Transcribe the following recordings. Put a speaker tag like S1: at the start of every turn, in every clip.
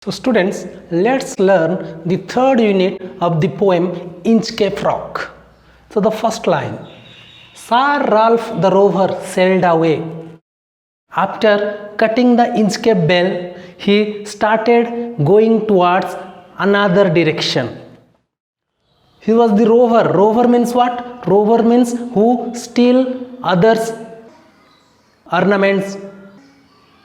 S1: So students, let's learn the third unit of the poem Inchcape Rock. So the first line, Sir Ralph the rover sailed away. After cutting the Inchcape bell, he started going towards another direction. He was the rover. Rover means what? Rover means who steal others' ornaments,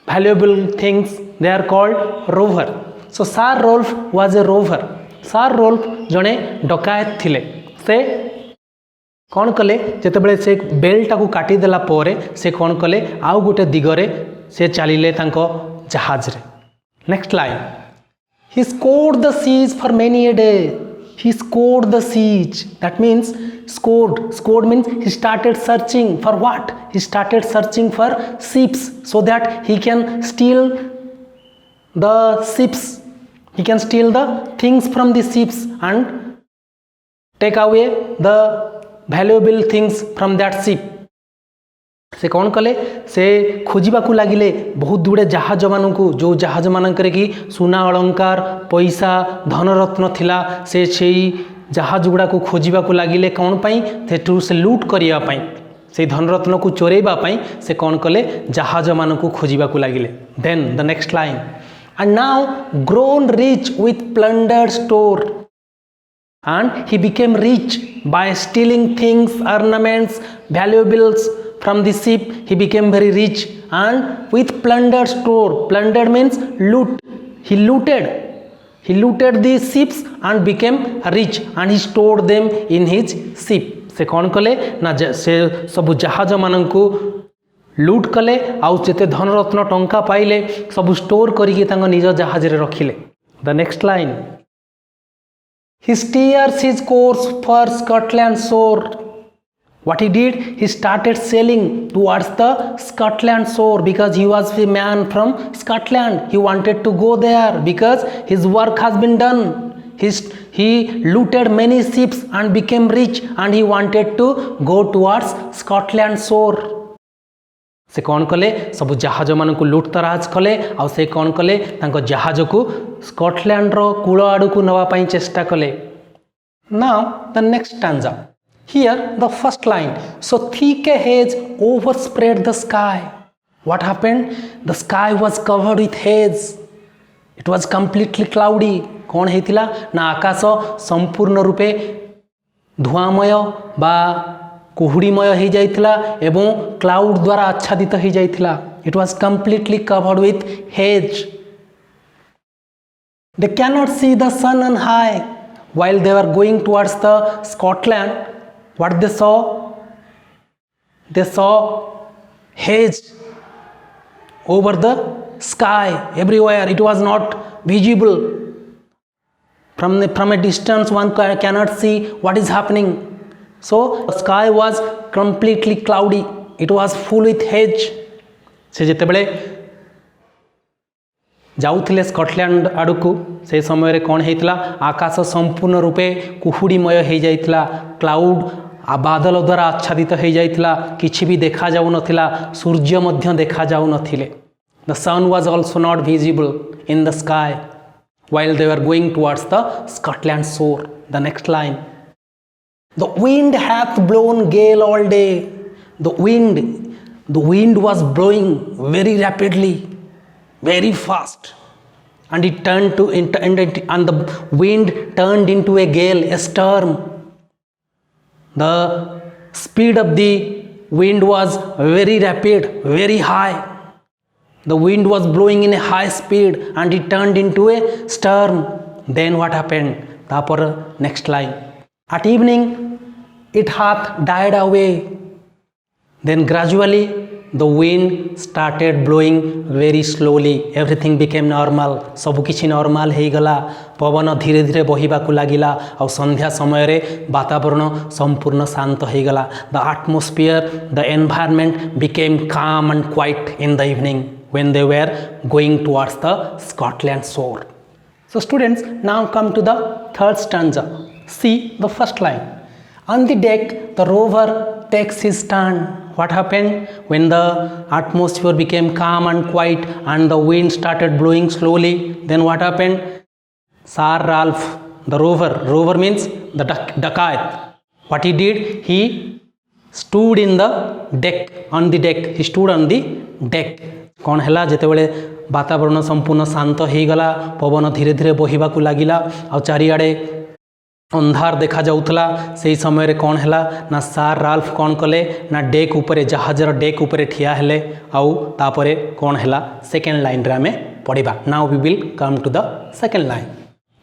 S1: valuable things. They are called rover. So Sir Rolf was a rover. Sir Rolf जड़े डकायत थिले. से कौन कले जेतेबेले से bell टाकू काटी देला पोरे से कौन कले आउ गोटे दिगरे से चलिले तांको जहाज रे. Next line. He scored the seas for many a day. He scored the siege. That means scored. Scored means he started searching for what? He started searching for ships so that he can steal the ships. He can steal the things from the ships and take away the valuable things from that ship. से कौन कले से खोजिबा को लागिले बहुत गुड़े जहाज मानू जो जहाज मानकर कि सुना अलंकार पैसा धनरत्न थिला से जहाज गुड़ा को खोजिबा को लागिले कौन पाई से लूट करिया पाई से धनरत्न को चोरेबा पाई से कौन कले जहाज मानू को खोजिबा को लागिले. Then the next line, and now grown rich with plundered store, and he became rich by stealing things, ornaments, valuables from the ship. He became very rich and with plundered store. Plundered means loot. He looted the ships and became rich and he stored them in his ship. से कौन कले ना से सब जहाज मानू लूट कले आउ जेते धनरत्न टंका पाइले सब स्टोर करिके तांको निज जहाज रे रखिले. The next line, he steers his course for Scotland shore. What he did, he started sailing towards the Scotland shore because he was a man from Scotland. He wanted to go there because his work has been done. He looted many ships and became rich and he wanted to go towards Scotland shore. से कौन कले सब जहाज मान को लुट तराज कले आ से कौन कले तांको जहाज को स्कॉटलैंड रो कूल आड़ को नवा पाई चेष्टा कले. Now the next stanza. Here the first line, so thick a haze overspread the sky. What happened? The sky was covered with haze. It was completely cloudy. कौन हेतिला ना आकाश संपूर्ण रूपे धुआमय बा कुहुड़ीमय हो जाइथिला एवं क्लाउड द्वारा आच्छादित हो जाइथिला. It was completely covered with haze. They can not see the sun on high while they are going towards the Scotland. What they saw? They saw haze over the sky everywhere. It was not visible from a distance. One cannot see what is happening. So the sky was completely cloudy. It was full with haze. से जेतेबेले जाउथिले Scotland आड़कू से समय रे कौन हेतिला आकाश संपूर्ण रूपे कुहुड़ीमय हो जाइथिला. Cloud आ बादल द्वारा आच्छादित हो जाइथिला. किछि भी देखा जाउ नथिला. सूर्य मध्य देखा जाउ नथिले. The sun was also not visible in the sky while they were going towards the Scotland shore. The next line, the wind hath blown gale all day. The wind was blowing very rapidly, very fast, and and the wind turned into a gale, a storm. The speed of the wind was very rapid, very high. The wind was blowing in a high speed and it turned into a storm. Then what happened? Tapar next line. At evening it hath died away. Then gradually the wind started blowing very slowly. Everything became normal. सब किछि normal हो गला. पवन धीरे धीरे बहिबा को लागिला और संध्या समय रे वातावरण संपूर्ण शांत हो गला. The atmosphere, the environment became calm and quiet in the evening when they were going towards the Scotland shore. So students, now come to the third stanza. See the first line. On the deck the rover takes his stand. what happened when the atmosphere became calm and quiet and the wind started blowing slowly? Then what happened? Sir Ralph, the rover means the dacoit, what he did, he stood in the deck, on the deck, he stood on the deck. कौन है जितेबाला वातावरण संपूर्ण शांत हो गला, पवन धीरे धीरे बहिबाकू लगिला आ चारिआडे अंधार देखा जाउथला, से समय कौन है ना सार राल्फ कौन कले ना डेक उपरे, जहाजर डेक उपरे ठिया हेले आउ तापरे कौन है सेकेंड लाइन रे आमे पढ़िबा. Now we will come to the second line.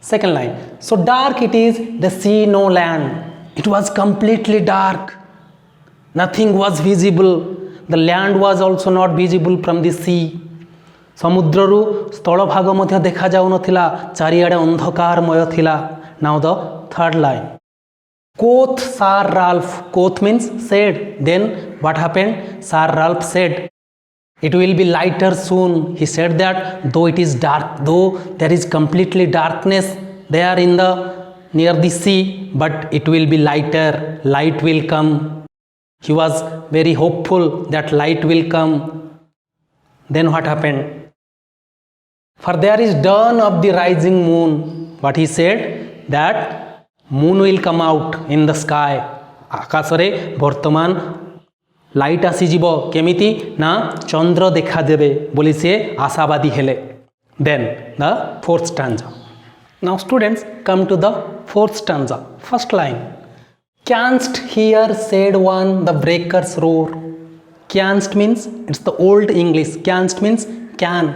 S1: Second line, so dark it is the sea no land, it was completely dark, nothing was visible, the land was also not visible from the sea. समुद्ररु स्थल भाग मध्य देखा जाउ नथिला, चारिआडे अंधकारमय थिला. Now the third line, quoth Sir Ralph, quoth means said, then what happened? Sir Ralph said, it will be lighter soon. He said that though it is dark, though there is completely darkness there in the near the sea, but it will be lighter, light will come. He was very hopeful that light will come. Then what happened? For there is dawn of the rising moon. What he said, that moon will come out in the sky. आकाशरे वर्तमान light आसीजिब, केमिति ना चंद्र देखा देबे बोली से आशावादी हेले. Then the fourth stanza. Now students, come to the fourth stanza. First line, canst hear, said one, the breakers roar. Canst means, it's the old English, canst means can.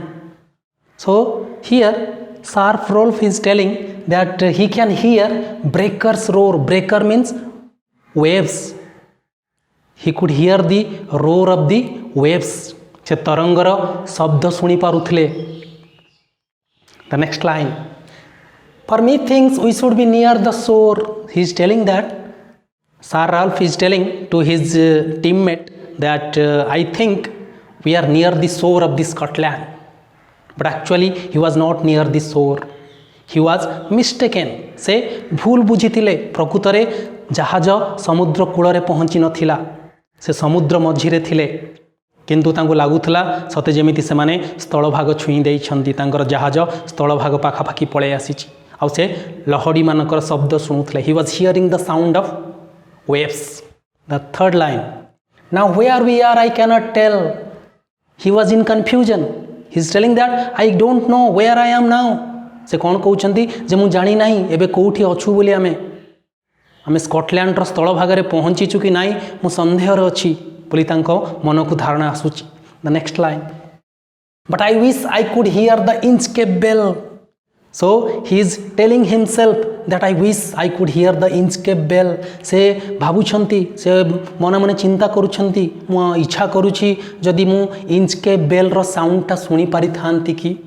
S1: So here Sir Rolf is telling that he can hear breakers roar. Breaker means waves. He could hear the roar of the waves. से तरंगर शब्द शुणी पारुथले. The next line, for me thinks we should be near the shore. He is telling that, Sir Ralph is telling to his teammate that I think we are near the shore of the Scotland. But actually he was not near the shore. He was mistaken. से भूल बुझीथिले, प्रकृतरे जहाज समुद्र कूଳରେ पहुँची नथिला, से समुद्र मझिरे थिले, किंतु तांको लागुथला सते जेमिति से माने स्थल भाग छुई देइछंती, तांकर जहाज स्थल भाग पाखापाखि पळे आसीची आ से लहड़ी मानकर शब्द शुणुथले. He was hearing the sound of waves. The third line, now where we are I cannot tell. He was in confusion. He is telling that I don't know where I am now. से कौन कहउछंती जे मु जानी नाही एबे कोठी अछु बोली आमे Scotland रो स्थल भागरे पहुंची चुकी नाही, मु संदेह रे अछि बोली तांको मन को धारणा आसुची. The next line, but I wish I could hear the Inchcape bell. So he is telling himself that I wish I could hear the Inchcape bell. से भाबुछंती, से मन मन चिंता करूछंती, मु इच्छा करूछि जदि मु इंचकेप बेल रो साउंड ता सुनी पारि थांती कि.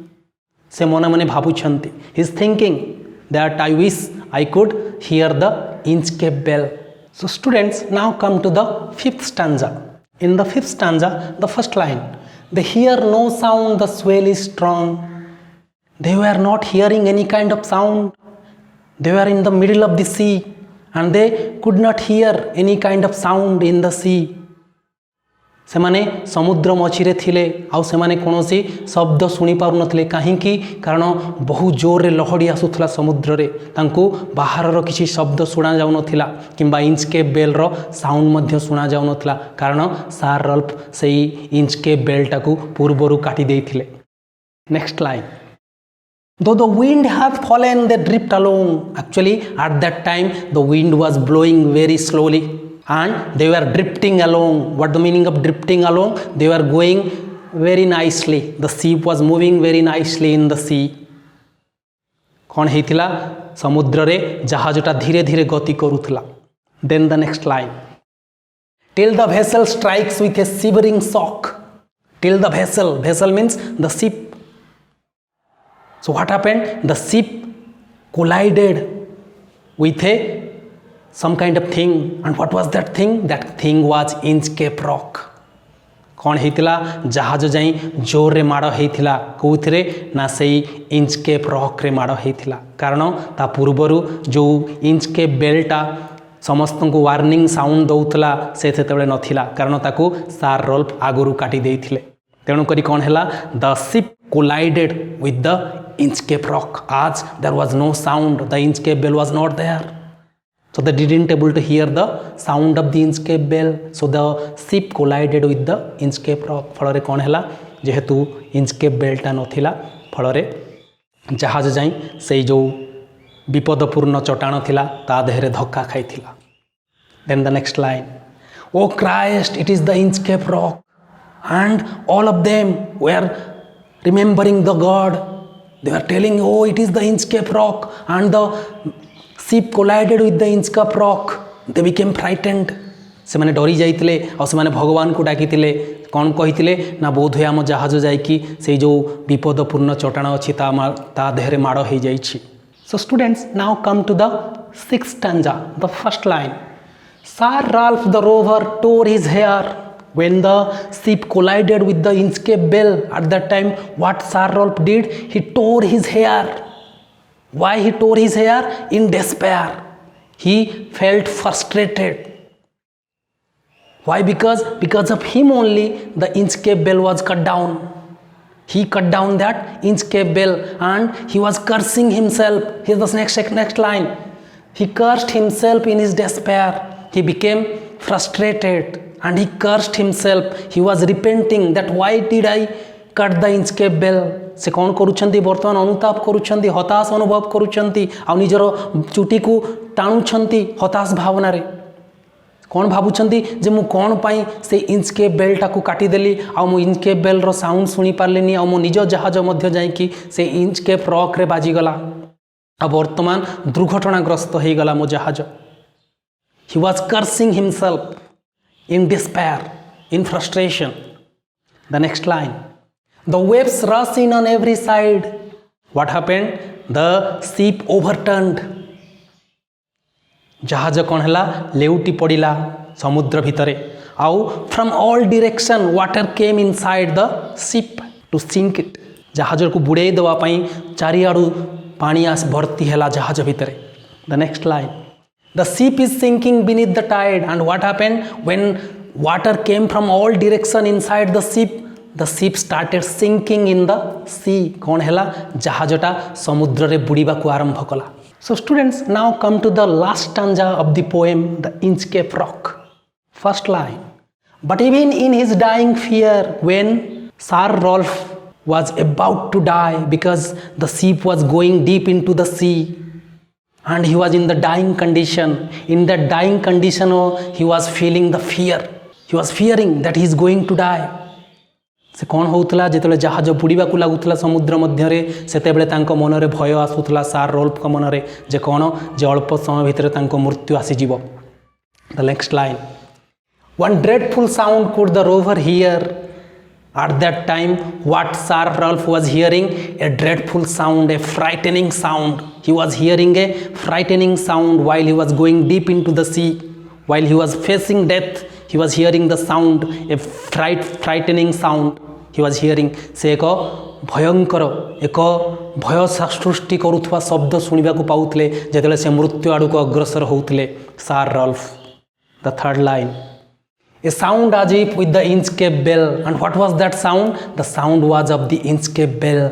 S1: से मन मन भाबुछंती. He is thinking that I wish I could hear the Inchcape bell. So students, now come to the fifth stanza. In the fifth stanza, the first line, they hear no sound, the swell is strong. They were not hearing any kind of sound. They were in the middle of the sea and they could not hear any kind of sound in the sea. से माने समुद्र मझिरे थिले आउ से माने कोनोसी शब्द सुनी पारु नथिले. काहेकि कारण बहु जोर रे लहड़ी आसुथला समुद्र रे, तांको बाहर रो किछि शब्द सुना जाउ नथिला किंबा इंचकेप बेल रो साउंड मध्य सुना जाउ नथिला, कारण सार रल्फ सेई इंचकेप बेल टाकू पूर्वरु काटी देइथिले. Next line, though the wind hath fallen they drift along. Actually at that time the wind was blowing very slowly and they were drifting along. What the meaning of drifting along? They were going very nicely. The ship was moving very nicely in the sea. कौन हेतिला समुद्र रे जहाजटा धीरे धीरे गति करूथला. Then the next line, till the vessel strikes with a shivering shock. Till the vessel means the ship. So what happened? The ship collided with some kind of thing. And what was that thing? That thing was Inchcape rock. कौन हेतिला जहाज जाई जोर रे माड़ हेतिला कोउथरे ना सेई Inchcape rock रे माड़ हेतिला. कारण ता पूर्वरु जो इंचकेप बेलटा समस्त को वार्निंग साउंड दौला से नथिला कारण ताकू सार रल्फ आगुरी काटी देइथिले तेणुक कौन है the ship collided with the Inchcape rock as there was no sound the Inchcape bell was not there so they didn't able to hear the sound of the Inchcape bell so the ship collided with the Inchcape rock फल कौन है जेहेतु Inchcape bell टा नथिला फल जहाज जाई से जो विपदपूर्ण चट्टान थिला ता देहरे धक्का खाइथिला then the next line oh Christ it is the Inchcape rock and all of them were remembering the God they were telling oh it is the Inchcape rock and the ship collided with the Inchcape rock they became frightened से माने डरी जाइतिले और से माने भगवान को डाकितिले कौन कहितिले ना बोध हुए आम जहाज जाइकी से जो विपदपूर्ण चट्टान अछि ता देहरे माड़ हो जाइछि so students now come to the sixth stanza the first line Sir Ralph the rover tore his hair when the ship collided with the Inchcape bell at that time what Sir Ralph did he tore his hair why he tore his hair in despair he felt frustrated why because of him only the Inchcape bell was cut down he cut down that Inchcape bell and he was cursing himself here's the next line he cursed himself in his despair he became frustrated and he cursed himself he was repenting that why did I cut the Inchcape bell से कौन करुछंती बर्तमान अनुताप करुछंती हताश अनुभव करुछंती आ निजर चुटी को टाणुछंती हताश भावना रे कौन भावुछंती जे मु कौन पाई से Inchcape bell टाकू काटी देली आ मु Inchcape bell रो साउंड सुनी पारलेनी आ मो निज जहाज मध्य जाईकी से Inchcape rock रे बाजी गला आ वर्तमान दुर्घटनाग्रस्त हो गला मो जहाज he was cursing himself in despair in frustration the next line the waves rush in on every side what happened the ship overturned जहाज कौन है लेउटी पड़ा समुद्र भितर आउ from all direction water came inside the ship to sink it जहाज को बुड़े देवाई चारिआडू पानी आस भर्ती है जहाज भितर the next line the ship is sinking beneath the tide and what happened when water came from all direction inside the ship started sinking in the sea कौन है जहाजटा समुद्र रे बुड़ीबा को आरंभ कला So students now come to the last stanza of the poem The Inchcape Rock. First line. But even in his dying fear when Sir Ralph was about to die because the ship was going deep into the sea and he was in the dying condition. In that dying condition he was feeling the fear. He was fearing that he is going to die. से कौन होउतला जेतले जहाज बुड़ीबा को लागुतला समुद्र मध्यरे सेतेबेले तांको मनरे भय आसुतला सार Rolf को मनरे जे कौन जे अल्प समय भितर तांको मृत्यु आसी जीवो the next line one dreadful sound could the rover hear at that time what Sir Ralph was hearing a dreadful sound a frightening sound he was hearing a frightening sound while he was going deep into the sea while he was facing death he was hearing the sound a frightening sound he was hearing से एक भयंकर एक भय सृष्टि करुवा शब्द शुणा को पाउतले जेतले से मृत्यु आड़ को अग्रसर होउतले Sir Ralph the third line a sound as if with the Inchcape bell and what was that sound the sound was of the Inchcape bell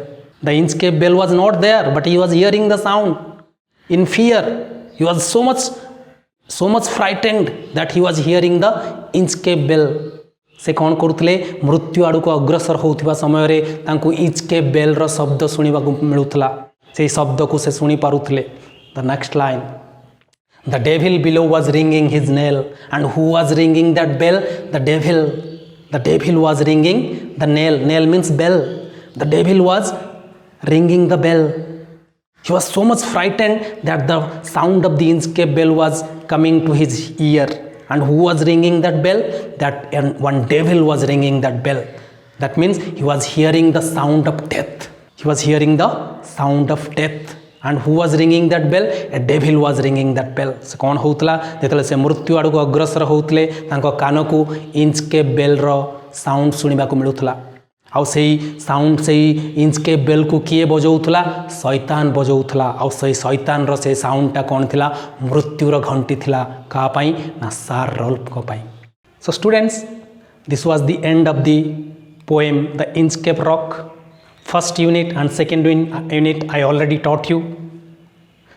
S1: the Inchcape bell was not there but he was hearing the sound in fear he was so much frightened that he was hearing the Inchcape bell से कौन करुले मृत्यु आड़ को अग्रसर होउथिबा समय रे तांको Inchcape bell रो शब्द सुनिबा को मिलुतला से शब्द को से सुनी पारुतले the next line the devil below was ringing his knell and who was ringing that bell the devil was ringing the knell means bell the devil was ringing the bell he was so much frightened that the sound of the Inchcape bell was coming to his ear and who was ringing that bell that one devil was ringing that bell that means he was hearing the sound of death and who was ringing that bell a devil was ringing that bell से कौन होतला जेतले से मृत्यु आड़ को अग्रसर होतले तांको कान को Inchcape bell रो साउंड सुनिबा को मिलुतला आउ से साउंड से इंचकेप बेल को किए बजाउला शैतान बजाउला आउ से शैतान रो से साउंडटा कौन थिला मृत्युर घंटी थिला कापाई ना सार रल्फ को पाई so students this was the end of the poem the Inchcape rock first unit and second unit I already taught you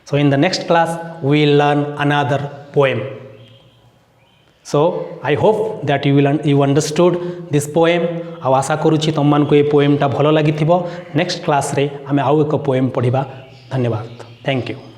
S1: so in the next class we will learn another poem so I hope that you understood this poem आ आशा करुछि तुम मान को ये पोएमटा भलो लागि थिबो next class रे आमे आउ एक पोएम पढ़िबा धन्यवाद थैंक यू